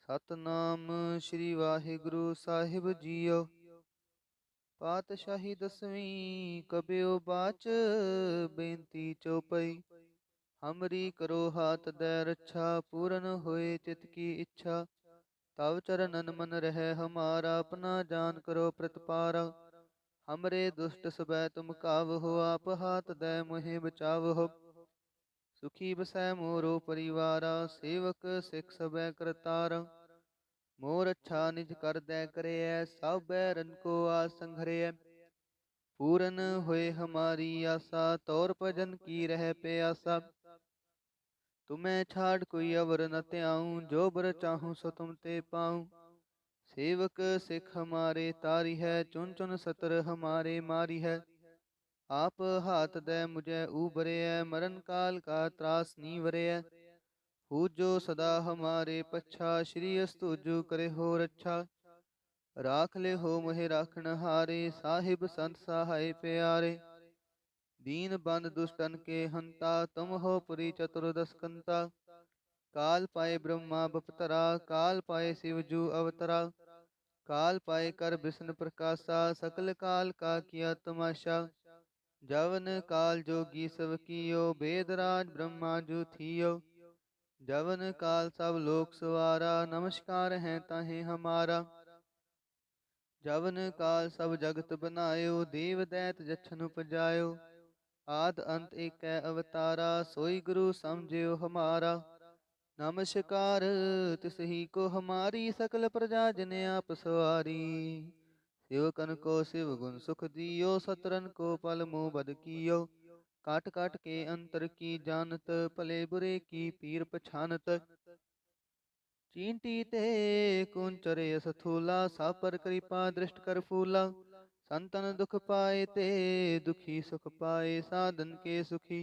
ਸਤਨਾਮ ਸ੍ਰੀ ਵਾਹਿਗੁਰੂ ਸਾਹਿਬ JIO. ਪਾਤਸ਼ਾਹੀ ਦਸਵੀਂ ਕਬਿਓ ਬਾਚ, ਬੇਨਤੀ ਚੌਪਈ। ਹਮਰੀ ਕਰੋ ਹਾਥ ਦੈ ਰੱਛਾ, ਪੂਰਨ ਹੋਏ ਚਿਤ ਕੀ ਇੱਛਾ। ਤਵ ਚਰਨਨ ਮਨ ਰਹਿ ਹਮਾਰਾ, ਆਪਣਾ ਜਾਨ ਕਰੋ ਪ੍ਰਤਪਾਰਾ। ਹਮਰੇ ਦੁਸ਼ਟ ਸਬੈ ਤੁਮ ਕਾਵਹੁ, ਆਪ ਹਾਥ ਦੈ ਮੁਹਿ ਬਚਾਵਹੁ। ਸੁਖੀ ਬਸੈ ਮੋਰੋ ਪਰਿਵਾਰਾ, ਸੇਵਕ ਸਿੱਖ ਸਬੈ ਕਰਤਾਰਾ। ਮੋਰ ਅੱਛਾ ਨਿਜ ਕਰਦੈ ਕਰਿਐ, ਸਭ ਬੈਰਨ ਕੋ ਆਸ ਸੰਘਰਿਐ। ਪੂਰਨ ਹੋਏ ਹਮਾਰੀ ਆਸਾ, ਤੌਰ ਭਜਨ ਕੀ ਰਹਿ ਪਿਆਸਾ। ਤੁਮੈ ਛਾੜ ਕੋਈ ਅਵਰ ਨ ਧਿਆਉ, ਜੋ ਬਰ ਚਾਹੂੰ ਸੋ ਤੁਮ ਤੇ ਪਾਉ। ਸੇਵਕ ਸਿੱਖ ਹਮਾਰੇ ਤਾਰੀ ਹੈ, ਚੁਨ ਚੁਨ ਸਤਰ ਹਮਾਰੇ ਮਾਰੀ ਹੈ। ਆਪ ਹਾਥ ਦੈ ਮੁਝੈ ਊਬਰਿਐ, ਮਰਨ ਕਾਲ ਕਾ ਤਰਾਸ ਨੀ ਵਰਿਐ। ਪੂਜੋ ਸਦਾ ਹਮਾਰੇ ਪੱਛਾ, ਸ਼੍ਰੀ ਅਸਤੁਜੁ ਕਰੇ ਹੋ ਰੱਛਾ। ਰਾਖ ਲੈ ਹੋ ਮੋਹਿ ਰਾਖਣ ਹਾਰੇ, ਸਾਹਿਬ ਸੰਤ ਸਹਾਇ ਪਿਆਰੇ। ਦੀਨ ਬੰਦ ਦੁਸ਼ਟਨ ਕੇ ਹੰਤਾ, ਤੁਮ ਹੋ ਪੁਰੀ ਚਤੁਰਦਸ ਕੰਤਾ। ਕਾਲ ਪਾਏ ਬ੍ਰਹਮਾ ਬਪਤਰਾ, ਕਾਲ ਪਾਏ ਸਿਵ ਜੂ ਅਵਤਰਾ। ਕਾਲ ਪਾਏ ਕਰ ਬਿਸ਼ਨ ਪ੍ਰਕਾਸ਼ਾ, ਸਕਲ ਕਾਲ ਕਾ ਕੀਆ ਤਮਾਸ਼ਾ। ਜਵਨ ਕਾਲ ਜੋਗੀ ਸਭ ਕੀਓ, ਬੇਦ ਰਾਜ ਬ੍ਰਹਮਾ ਜੂ ਥੀਓ। ਜਵਨ ਕਾਲ ਸਭ ਲੋਕ ਸਵਾਰਾ, ਨਮਸਕਾਰ ਹੈ ਤਾਹੇ ਹਮਾਰਾ। ਜਵਨ ਕਾਲ ਸਭ ਜਗਤ ਬਨਾਇਓ, ਦੇਵ ਦੈਤ ਜਛਨ ਉਪਜਾਇਓ। ਆਦ ਅੰਤ ਏਕੈ ਅਵਤਾਰਾ, ਸੋਈ ਗੁਰੂ ਸਮਝਿਓ ਹਮਾਰਾ। ਨਮਸਕਾਰ ਤਿਸਹੀ ਕੋ ਹਮਾਰੀ, ਸਕਲ ਪ੍ਰਜਾ ਜਨ ਆਪ ਸਵਾਰੀ। सेवकन को शिव गुण सुख दियो, सतरन को पल मुँह बद कियो। काट काट के अंतर की जानत, भले बुरे की पीर पछानत। चींटी ते कुंचरे सथूला, सब पर कृपा दृष्ट कर फूला। संतन दुख पाए ते दुखी सुख पाए, साधन के सुखी।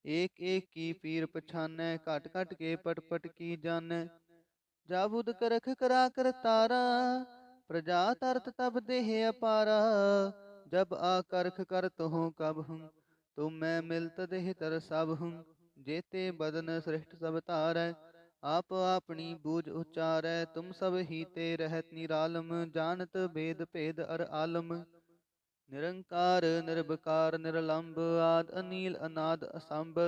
एक एक की पीर पछानै, काट काट के पट पट की जानै। जाबुद करख करा कर तारा, प्रजा तरत तब देह अपारा। जब आकर्ख करत हूँ कब हूँ, तुम मैं मिलत देह तर सब हूँ। जेते बदन सृष्ट सब तारै, आप आपनी बूझ उचारै। तुम सब ही ते रहत निरालम, जानत भेद भेद अर आलम। निरंकार निर्विकार निरलंब, आद अनील अनाद असंभ।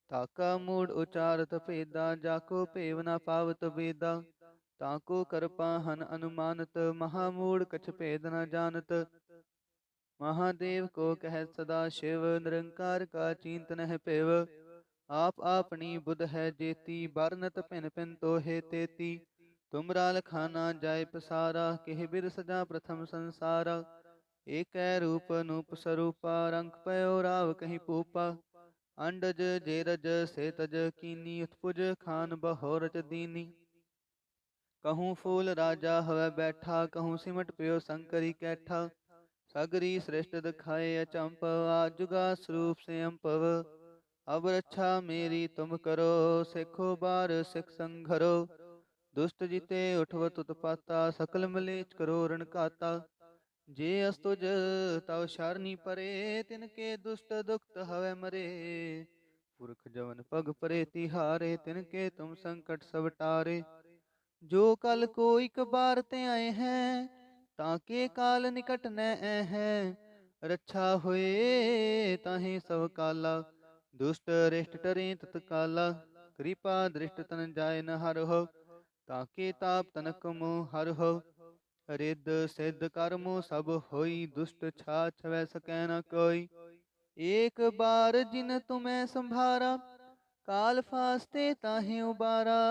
ताका मूड उचारत भेदा, जाको भेव न पावत वेदा। ताको कृपा हन अनुमानत, महामूढ़ कछ भेद न जानत। महादेव को कह सदा शिव, निरंकार का चिंत नह पेव। आप आपनी बुध है जेती, बरनत पिन पिन तो हे तेती। तुमरा लखाना जाय पसारा, केह बिर सजा प्रथम संसारा। एक रूप अनूप स्वरूपा, रंग पयो राव कहीं पूपा। अंडज जेरज से तज कीनी, उत्पुज खान बहोरज दीनी। कहूँ फूल राजा हवै बैठा, कहूँ सिमट प्यो शंकरी कैठा। सगरी श्रेष्ठ दिखाए अचंप, आजुगा स्वरूप से अम्पव। अब रक्षा मेरी तुम करो, सिखो बार सिख संघरो। दुष्ट जिते उठवत उत्पाता, सकल मलेच करो रण घाता। जे अस्तुज तव शरणी परे, तिनके दुष्ट दुखत हवै मरे। पुरख जवन पग परे तिहारे, तिनके तुम संकट सब टारे। जो कल को एक बार ते आए हैं, ताके काल निकट न है। रक्षा हुए ताहि सब काला, दुष्ट रिष्ट टरे तत्काला। कृपा दृष्ट तन जाय न हर हो, ताके ताप तनक मोह हर हो। रिद्ध सिद्ध कर्मो सब होई, दुष्ट छाछ वै सकै न कोई। एक बार जिन तुम्हें संभारा, काल फास्ते ताहि उबारा।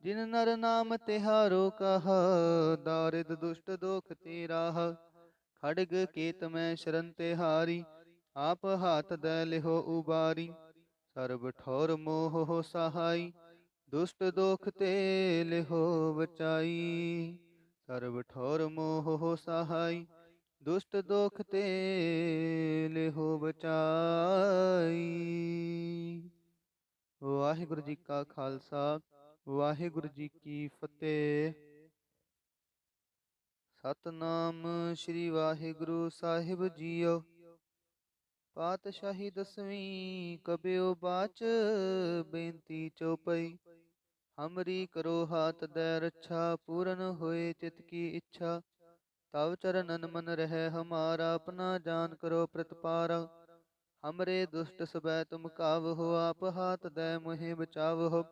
जिन नर नाम तिहारो कहा, दारिद दुष्ट दोख ते राह। खड्ग केत में शरण तिहारी, आप हाथ दै लिहो उबारी। सर्ब ठौर मोह हो सहाई, दुष्ट दोख ते लिहो बचाई। सर्ब ठौर मोह हो सहाई, दुष्ट दोख ते लिहो बचाई। वाहिगुरु जी का खालसा, वाहिगुरु जी की फतेह। सतनाम श्री वाहिगुरु साहिब जीओ। पातशाही दसवीं कबियो बाच, बेनती चौपई। हमरी करो हाथ दे रक्षा, पूरन होए चित की इच्छा। तव चरणन मन रहे हमारा, अपना जान करो प्रतिपारा। हमरे दुष्ट सबै तुम कावहो, आप हाथ दे मोहि बचावहो।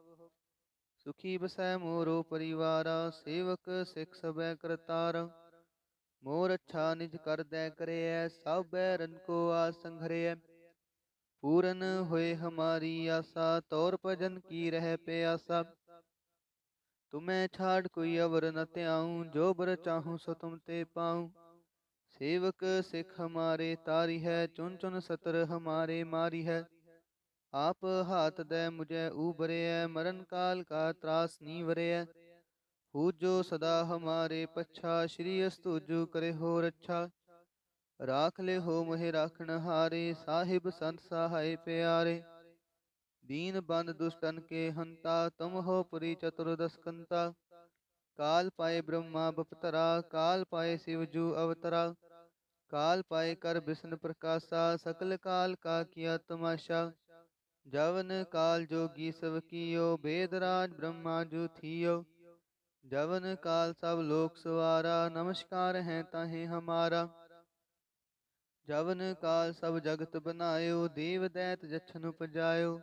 सुखी बसै मोरो परिवारा, सेवक सिख सबै करतारा। मोर अच्छा निज कर दै करैय, सब बैरन को आस संघरैय। पूरन होए हमारी आशा, तौर भजन की रह प्यासा। तुम्हें छाड़ कोई अवर न त्याऊं, जो बर चाहूं सो तुम ते पाऊं। सेवक सिख हमारे तारी है, चुन चुन सतर हमारे मारी है। आप हाथ दे मुझे उबरे है, मरण काल का त्रास नी वरे है। पूजो सदा हमारे पच्छा, श्री अस्तुजु करे हो रक्षा। राख ले हो मोहे राखण हारे, साहिब संत सहाय प्यारे। दीन बंद दुष्टन के हंता, तुम हो पुरी चतुर्दश कंता। काल पाए ब्रह्मा बपतरा, काल पाए शिवजू अवतरा। काल पाए कर विष्णु प्रकाशा, सकल काल का किया तमाशा। जवन काल जोगी सब कियो, वेदराज ब्रह्मा जू थियो। जवन काल सब लोक सवारा, नमस्कार है ताहे हमारा। जवन काल सब जगत बनायो, देव दैत जछन उपजायो।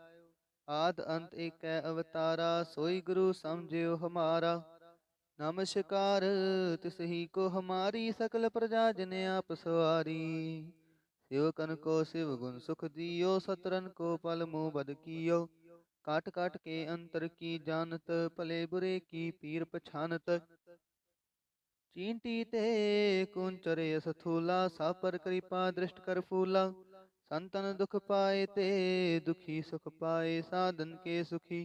आद अंत एकै अवतारा, सोई गुरु समझियो हमारा। नमस्कार तिसही को हमारी, सकल प्रजा जन आप सवारी। सेवकन को शिव गुण सुख दियो, सतरन को पल मुँह बद कियो। काट काट के अंतर की जानत, भले बुरे की पीर पछानत। चींटी ते कुंचरे सथूला, सापर कृपा दृष्ट कर फूला। संतन दुख पाए ते दुखी सुख पाए, साधन के सुखी।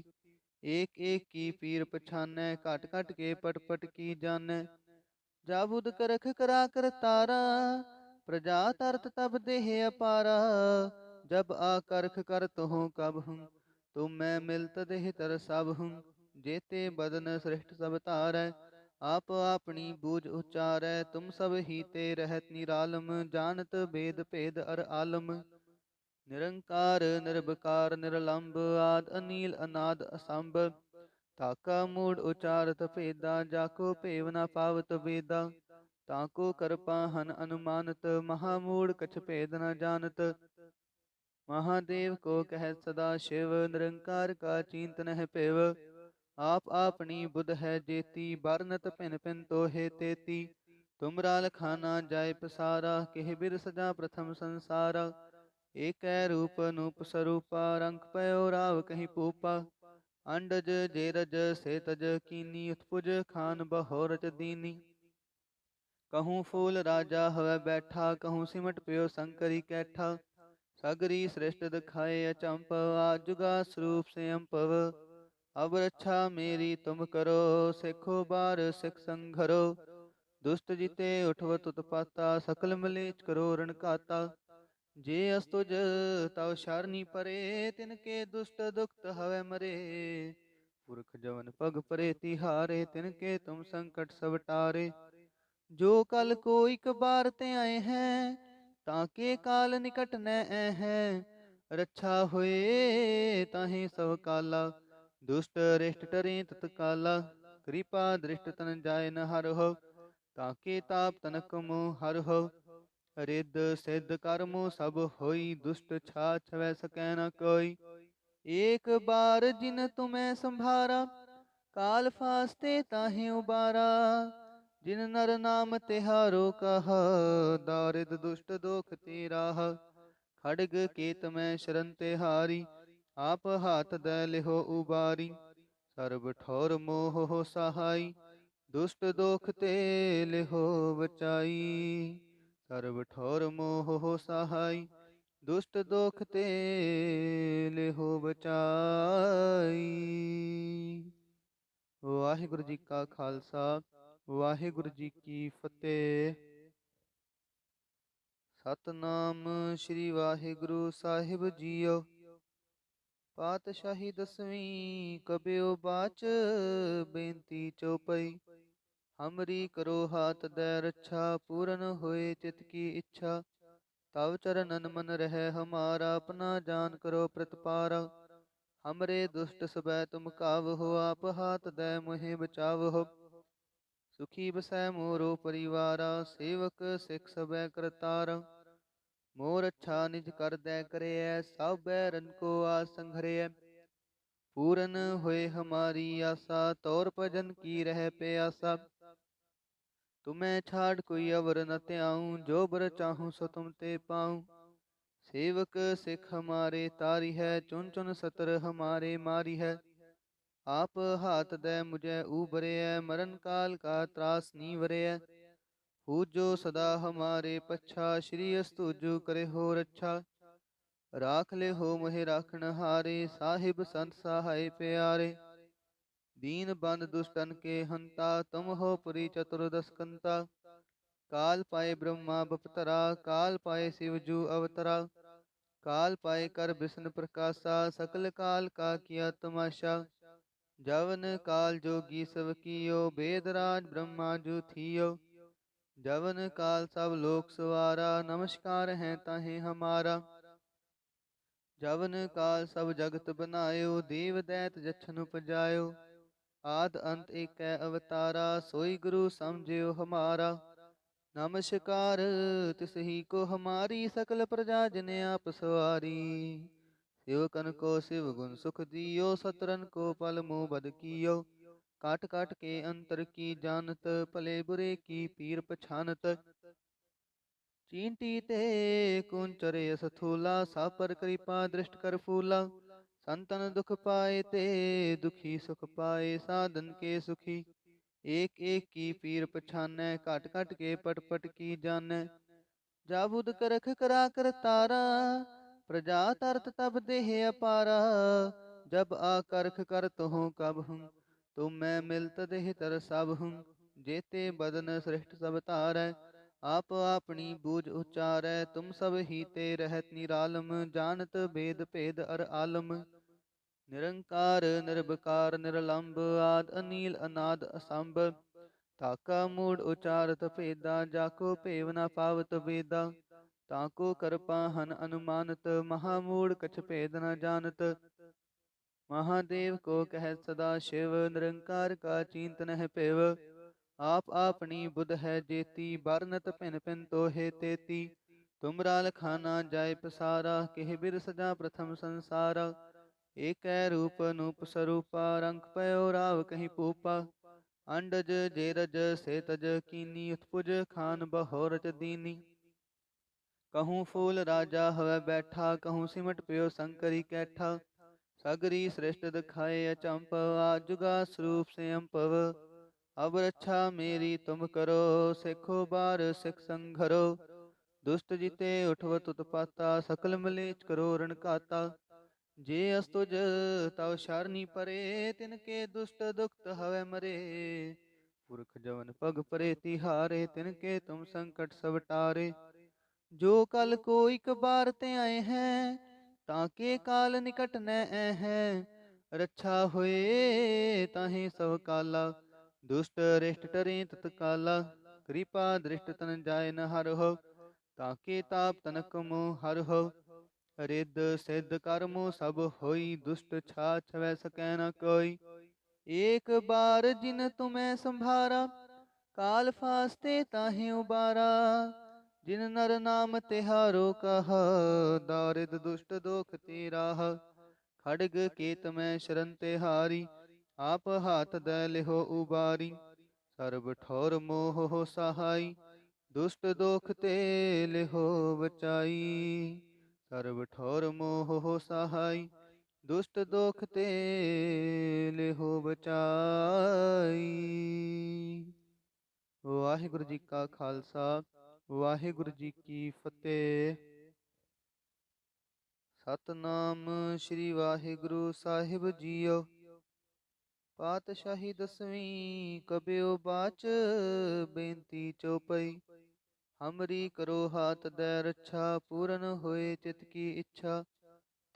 एक एक की पीर पछानै, काट काट के पट पट की जानै। जाबुद करख करा कर तारा, प्रजा तरत तब देह अपारा। जब आकर्ख कर तुहु कब हूँ, तुम मैं मिलत देह तर सब हूँ। जेते बदन श्रेष्ठ सब तारै, आप आपनी बूझ उचारै। तुम सब ही ते रहत निरालम, जानत भेद भेद अर आलम। निरंकार निर्विकार निरलंब, आद अनील अनाद असंभ। ताका मूड उचारत भेदा, जाको भेव न पावत वेदा। ताको करपाहन अनुमानत, महामूड कछ भेद न जानत। महादेव को कह सदा शिव, निरंकार का चिंतन है पेव। आप आपनी बुध है जेती, बरनत पिन पिन तो है तेती। तुमरा लखाना जाय पसारा, केह बिर सजा प्रथम संसारा। एक रूप नूप स्वरूपा, रंग पयो राव कहीं पूपा। अंडज जेरज से तज कीनी, उत्पुज खान बहोरज दीनी। कहूँ फूल राजा हवै बैठा, कहूँ सिमट पियो शंकरी कैठा। सगरी श्रेष्ठ दिखाए अचंप, आजुगा स्वरूप से अम्पव। अब रक्षा मेरी तुम करो, सिखो बार सिख संघरो। दुष्ट जिते उठवत उत्पाता, सकल मलेच करो रण काता। जे अस्तुज तव शरणी परे, तिनके दुष्ट दुखत हवै मरे। पुरख जवन पग परे तिहारे, तिनके तुम संकट सब टारे। जो कल को एक बार ते आए हैं, ताके काल निकट न ऐ हैं। रक्षा होए ताहि सब काला, दुष्ट रिष्ट टरे तत्काला। कृपा दृष्ट तन जाय न हर हो, ताके ताप तनक मोह हर हो। रिद्ध सिद्ध कर्मो सब होई, दुष्ट छाछ वै सकै न कोई। एक बार जिन तुम्हें संभारा, काल फास्ते ताहि उबारा। जिन नर नाम तिहारो कहा, दारिद दुष्ट दोख ते राह। खड़ग केत में शरण तिहारी, आप हाथ दै लिहो उबारी। सर्ब ठौर मोह हो सहाई, दुष्ट दोख ते लिहो बचाई। सर्ब ठौर मोह हो सहाई, दुष्ट दोख ते लिहो बचाई। वाहिगुरु जी का खालसा, वाहिगुरु जी की फतेह। सतनाम श्री वाहिगुरु साहिब जीओ। पातशाही दसवीं कबियो बाच, बेनती चौपई। हमरी करो हाथ दै रक्षा, पूरन होए चित की इच्छा। तव चरणन मन रहे हमारा, अपना जान करो प्रतिपारा। हमरे दुष्ट सबै तुम कावहो, आप हाथ दै मोहि बचावहो। सुखी बसै मोरो परिवारा, सेवक सिख सबै करतारा। मोर अच्छा निज कर दै करैयै, सब बैरन को आस संघरैयै। पूरन होए हमारी आशा, तौर भजन की रह प्यासा। तुम्हें छाड़ कोई अवर न त्याऊं, जो बर चाहूं सो तुम ते पाऊं। सेवक सिख हमारे तारी है, चुन चुन सतर हमारे मारी है। आप हाथ दे मुझे उबरे है, मरण काल का त्रास नी वरे है। पूजो सदा हमारे पच्छा, श्री अस्तुजु करे हो रक्षा। राख ले हो मोहि राखण हारे, साहिब संत सहाय प्यारे। दीन बंद दुष्टन के हंता, तुम हो पुरी चतुर्दश कंता। काल पाए ब्रह्मा बपतरा, काल पाए शिव जू अवतरा। काल पाए कर विष्णु प्रकाशा, सकल काल का किया तमाशा। जवन काल जोगी सब कियो, वेदराज ब्रह्मा जू थियो। जवन काल सब लोक सवारा, नमस्कार है ताहे हमारा। जवन काल सब जगत बनायो, देव दैत जछन उपजायो। आद अंत एकै अवतारा, सोई गुरु समझियो हमारा। नमस्कार तिसही को हमारी, सकल प्रजा जन आप सवारी। सेवकन को शिव गुण सुख दियो, सतरन को पल मुँह बद कियो। काट काट के अंतर की जानत, भले बुरे की पीर पछानत। चींटी ते कुंचरे सथूला, सापर कृपा दृष्ट कर फूला। संतन दुख पाए ते दुखी सुख पाए, साधन के सुखी। एक एक की पीर पछानै, काट काट के पट पट की जानै। जाबुद करख करा कर तारा, प्रजा तरत तब देह अपारा। जब आकर्ख कर तुहु कब हूँ, तुम मैं मिलत देह तर सब हूँ। जेते बदन श्रेष्ठ सब तारै, आप आपनी बूझ उचारै। तुम सब ही ते रहत निरालम, जानत भेद भेद अर आलम। निरंकार निर्विकार निरलंब, आद अनील अनाद असंभ। ताका मूड उचारत भेदा, जाको भेव न पावत वेदा। ताको कृपा हन अनुमानत, महामूढ़ कछ भेद न जानत। महादेव को कह सदा शिव, निरंकार का चिंतन है पेव। आप आपनी बुध है जेती, बरनत पिन पिन तो है तेती। तुमरा लखाना जाय पसारा, केह बिर सजा प्रथम संसारा। एक रूप नूप स्वरूपा, रंग पयो राव कहीं पूपा। अंडज जेरज से तज कीनी, उत्पुज खान बहोरज दीनी। कहूँ फूल राजा हवै बैठा, कहूँ सिमट प्यो शंकरी कैठा। सगरी श्रेष्ठ दिखाए अचंपव, आजुगा स्वरूप से अम्पव। अब रक्षा मेरी तुम करो, सिखो बार सिख संघरो। दुष्ट जिते उठवत उत्पाता, सकल मलेच करो रण काता। जे अस्तुज तव शरणी परे, तिनके दुष्ट दुखत हवै मरे। पुरख जवन पग परे तिहारे, तिनके तुम संकट सब टारे। जो कल को एक बार ते आए हैं, ताके काल निकट न आए हैं। रक्षा होए ताहे सब काला, दुष्ट रिष्ट टरे तत्काला। कृपा दृष्ट तन जाय न हर हो, ताके ताप तनक मोह हर हो। रिद्ध सिद्ध कर्मो सब होई, दुष्ट छाछ वै सकै न कोई। एक बार जिन तुम्हें संभारा, काल फास्ते ताहे उबारा। जिन नर नाम तिहारो कहा, दारिद दुष्ट दोख ते राह। खड़ग केत में शरण तिहारी, आप हाथ दै लिहो उबारी। सर्ब ठौर मोह हो सहाई, दुष्ट दोख ते लिहो बचाई। सर्ब ठौर मोह हो सहाई, दुष्ट दोख ते लिहो बचाई। वाहिगुरु जी का खालसा, वाहिगुरु जी की फतेह। सतनाम श्री वाहिगुरु साहिब जीओ। पातशाही दसवीं कबियो बाच, बेनती चौपई। हमरी करो हाथ दै रक्षा, पूरन होए चित की इच्छा।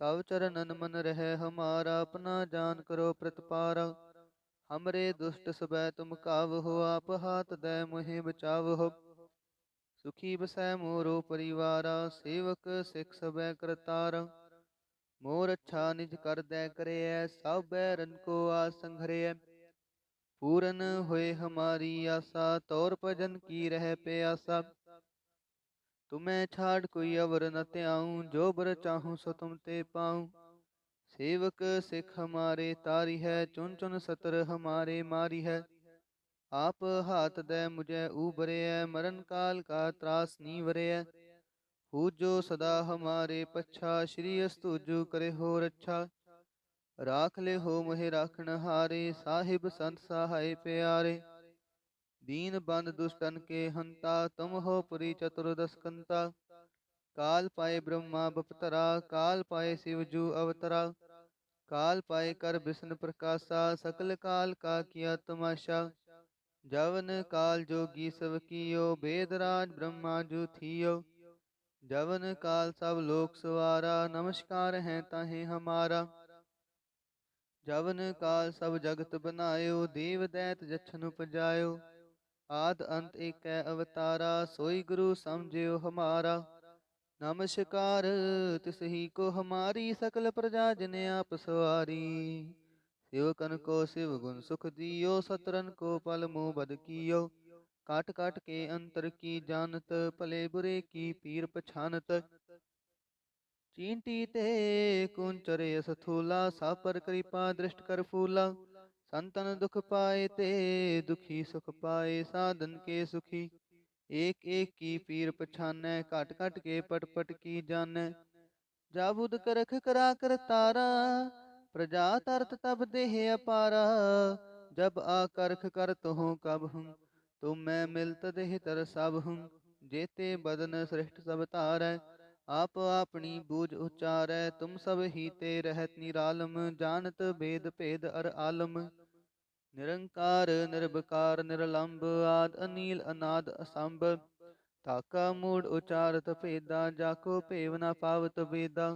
तव चरणन मन रहे हमारा, अपना जान करो प्रतिपारा। हमरे दुष्ट सबै तुम कावहो, आप हाथ दै मोहि बचावहो। सुखी बसै मोरो परिवारा, सेवक सिख सबै करतारा। मोर अच्छा निज कर दै करैय, सब बैरन को आस संघरैय। पूरन होए हमारी आशा, तौर भजन की रह प्यासा। तुम्हें छाड़ कोई अवर न त्याऊं, जो बर चाहूं सो तुम ते पाऊं। सेवक सिख हमारे तारी है, चुन चुन सतर हमारे मारी है। आप हाथ दे मुझे उबरे है, मरण काल का त्रास नी वरे है। पूजो सदा हमारे पच्छा, श्री अस्तुजु करे हो रच्छा। राख ले हो मोहे राखण हारे, साहिब संत सहाय प्यारे। दीन बंद दुष्टन के हंता, तुम हो पुरी चतुर्दश कंता। काल पाए ब्रह्मा बपतरा, काल पाए शिव जू अवतरा। काल पाए कर विष्णु प्रकाशा, सकल काल का किया तमाशा। जवन काल जोगी सब कियो, वेदराज ब्रह्मा जू थियो। जवन काल सब लोक सवारा, नमस्कार है ताहे हमारा। जवन काल सब जगत बनायो, देव दैत जछन उपजायो। आद अंत एकै अवतारा, सोई गुरु समझियो हमारा। नमस्कार तिसही को हमारी, सकल प्रजा जिन आप सवारी। सेवकन को शिव गुण सुख दियो, सतरन को पल मुँह बद कियो। काट काट के अंतर की जानत, भले बुरे की पीर पछानत। चींटी ते कुंचरे सथूला, सापर कृपा दृष्ट कर फूला। संतन दुख पाए ते दुखी सुख पाए, साधन के सुखी। एक एक की पीर पछानै, काट काट के पट पट की जानै। जाबुद करख करा कर तारा, प्रजा तरत तब देह अपारा। जब आकरख कर तुहु कब हूँ, तुम मैं मिलत देह तर सब हूँ। जेते बदन श्रेष्ठ सब तारै, आप आपनी बूझ उचारै। तुम सब ही ते रहत निरालम, जानत भेद भेद अर आलम। निरंकार निर्विकार निरलंब, आद अनील अनाद असंभ। ताका मूढ़ उचारत भेदा, जाको भेव न पावत वेदा।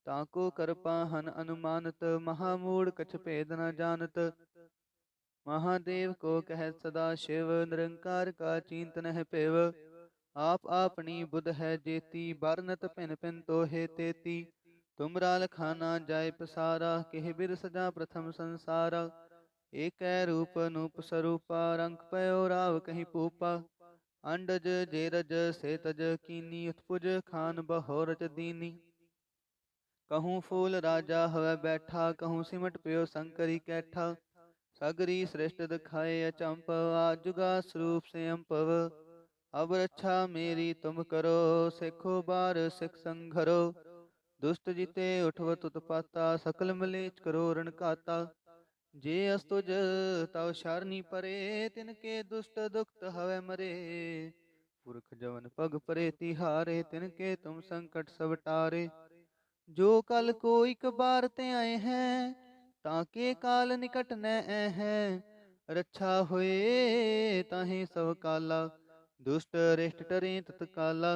ताको कृपा हन अनुमानत, महामूढ़ कछ भेद न जानत। महादेव को कह सदा शिव, निरंकार का चिंतन है पेव। आप आपनी बुध है जेती, बरनत पिन पिन तो है तेती। तुमरा लखाना जाय पसारा, केह बिर सजा प्रथम संसारा। एक रूप नूप स्वरूपा, रंग पयो राव कहीं पूपा। अंडज जेरज से तज कीनी, उत्पुज खान बहोरज दीनी। कहूँ फूल राजा हवै बैठा, कहूँ सिमट प्यो शंकरी कैठा। सगरी श्रेष्ठ दिखाए अचंपव, आजुगा स्वरूप से अम्पव। अब रक्षा मेरी तुम करो, सिखो बार सिख संघरो। दुष्ट जिते उठवत उत्पाता, सकल मलेच करो रण काता। जे अस्तुज तव शरणी परे, तिनके दुष्ट दुखत हवै मरे। पुरख जवन पग परे तिहारे, तिनके तुम संकट सब टारे। जो कल को एक बार ते आए हैं, ताके काल निकट न हैं। रक्षा होए ताहि सब काला, दुष्ट रिष्ट टरे तत्काला।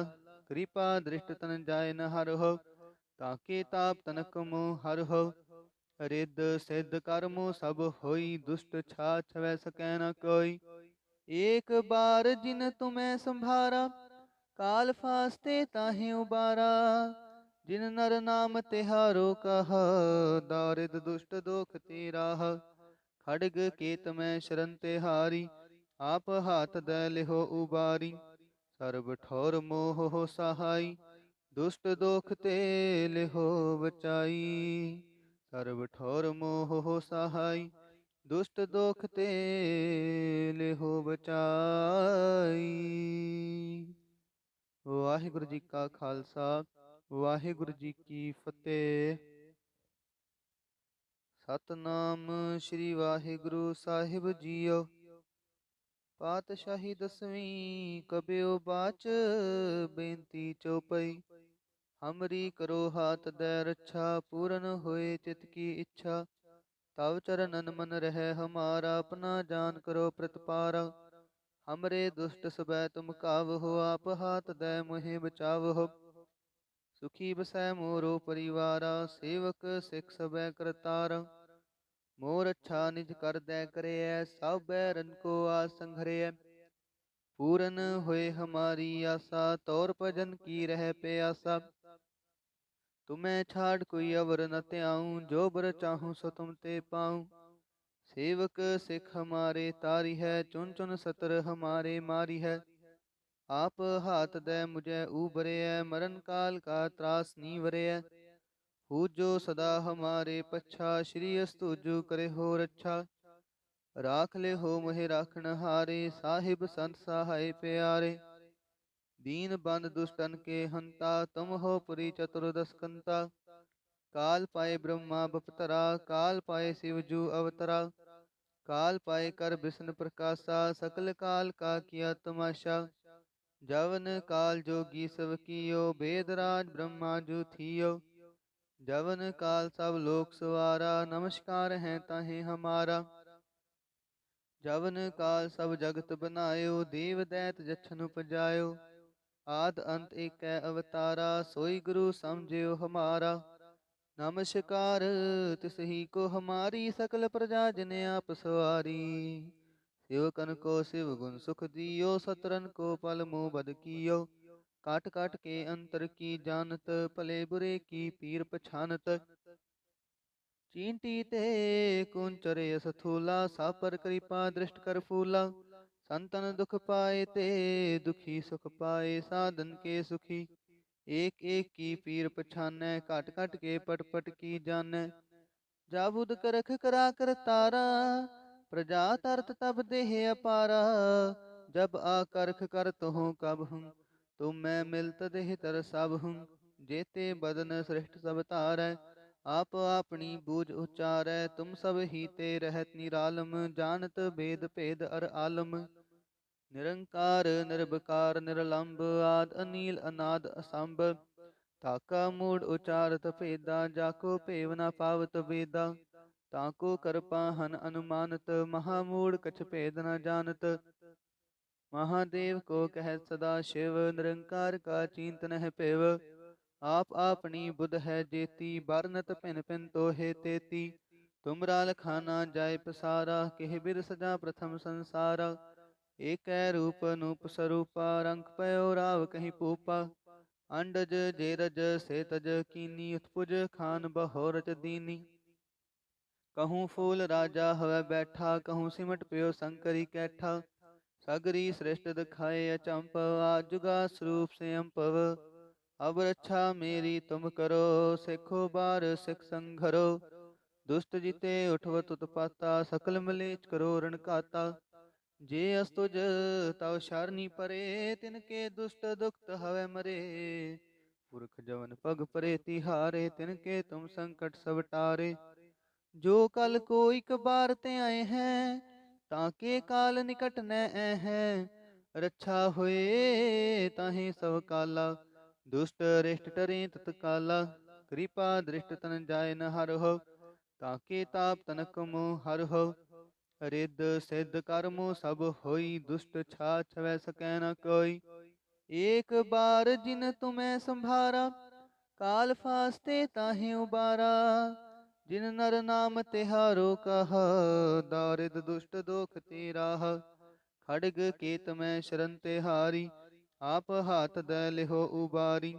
कृपा दृष्ट तन जाय न हर हो, ताके ताप तनक मोह हर हो। रिद्ध सिद्ध कर्मो सब होई, दुष्ट छाछ वै सकै न कोई। एक बार जिन तुम्हें संभारा, काल फास्ते ताहि उबारा। जिन नर नाम तिहारो कहा, दारिद दुष्ट दोख ते राह। खड्ग केत में शरण तिहारी, आप हाथ दै लिहो उबारी। सर्ब ठौर मोह हो सहाई, दुष्ट दोख ते लिहो बचाई। सर्ब ठौर मोह हो सहाई, दुष्ट दोख ते लिहो बचाई। वाहिगुरु जी का खालसा, वाहिगुरु जी की फतेह। सतनाम श्री वाहिगुरु साहिब जीओ। पातशाही दसवीं कबियो बाच, बेनती चौपई। हमरी करो हाथ दै रक्षा, पूरन होए चित की इच्छा। तव चरणन मन रहे हमारा, अपना जान करो प्रतिपारा। हमरे दुष्ट सबै तुम कावहो, आप हाथ दै मोहि बचावहो। सुखी बसै मोरो परिवारा, सेवक सिख सबै करतारा। मोर अच्छा निज कर दै करैय, सब बैरन को आस संघरैय। पूरन होए हमारी आशा, तौर भजन की रह प्यासा। तुम्हें छाड़ कोई अवर न त्याऊं, जो बर चाहूं सो तुम ते पाऊं। सेवक सिख हमारे तारी है, चुन चुन सतर हमारे मारी है। आप हाथ दे मुझे उबरे है, मरण काल का त्रास नी वरे है। हु जो सदा हमारे पच्छा, श्री अस्तुजु करे हो रच्छा। राख ले हो मोहे राखण हारे, साहिब संत सहाय प्यारे। दीन बंद दुष्टन के हंता, तुम हो पुरी चतुर्दश कंता। काल पाए ब्रह्मा बपतरा, काल पाए शिव जू अवतरा। काल पाए कर विष्णु प्रकाशा, सकल काल का किया तमाशा। जवन काल जोगी सब कियो, वेदराज ब्रह्मा जू थियो। जवन काल सब लोक सवारा, नमस्कार है ताहे हमारा। जवन काल सब जगत बनायो, देव दैत जछन उपजायो। आद अंत एकै अवतारा, सोई गुरु समझियो हमारा। नमस्कार तिसही को हमारी, सकल प्रजा जन आप सवारी। सेवकन को शिव गुण सुख दियो, सतरन को पल मुँह बद कियो। काट काट के अंतर की जानत, भले बुरे की पीर पछानत। चींटी ते कुंचर यस थूला, सापर कृपा दृष्ट कर फूला। संतन दुख पाए ते दुखी सुख पाए, साधन के सुखी। एक एक की पीर पछानै, काट काट के पट पट की जानै। जाबुद करख करा कर तारा, प्रजा तरत तब देह अपारा। जब आकरख कर तुहु कब हूँ, तुम मैं मिलत देह तर सब हूँ। जेते बदन श्रेष्ठ सब तारै, आप आपनी बूझ उचारै। तुम सब ही ते रहत निरालम, जानत भेद भेद अर आलम। निरंकार निर्विकार निरलंब, आद अनील अनाद असंभ। ताका मूड उचारत भेदा, जाको भेव न पावत वेदा। ताको कृपा हन अनुमानत, महामूड कछ भेद न जानत। महादेव को कह सदा शिव, निरंकार का चिंतन है पेव। आप आपनी बुध है जेती, बरनत पिन पिन तो है तेती। तुमरा लखाना जाय पसारा, केह बिर सजा प्रथम संसारा। एक रूप नूप स्वरूपा, रंग पयो राव कहीं पूपा। अंडज जेरज से तज कीनी, उत्पुज खान बहोरज दीनी। कहूँ फूल राजा हवै बैठा, कहूँ सिमट प्यो शंकरी कैठा। सगरी श्रेष्ठ दिखाए अचंपव, आजुगा स्वरूप से अम्पव। अब रक्षा मेरी तुम करो, सिखो बार सिख संघरो। दुष्ट जीते उठवत उत्पाता, सकल मलेच करो रण काता। जे अस्तुज तव शरणी परे, तिनके दुष्ट दुखत हवै मरे। पुरख जवन पग परे तिहारे, तिनके तुम संकट सब टारे। जो कल को एक बार ते आए हैं, ताके काल निकट न हैं। रक्षा होए ताहि सब काला, दुष्ट रिष्ट टरे तत्काला। कृपा दृष्ट तन जाय न हर हो, ताके ताप तनक मोह हर हो। रिद्ध सिद्ध कर्मो सब होई, दुष्ट छाछ वै सकै न कोई। एक बार जिन तुम्हें संभारा, काल फास्ते ताहि उबारा। जिन नर नाम तिहारो कहा, दारिद दुष्ट दोख ते राह। खड्ग केत में शरण तिहारी, आप हाथ दे लिहो उबारी।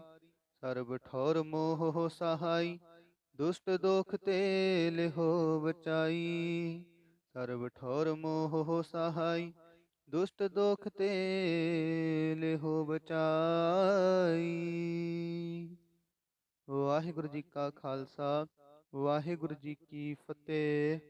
सर्ब ठौर मोह हो सहाई, दुष्ट दोख ते लिहो बचाई। सर्ब ठौर मोह हो सहाई, दुष्ट दोख ते लिहो बचाई। वाहिगुरु जी का खालसा, वाहिगुरु जी की फतेह।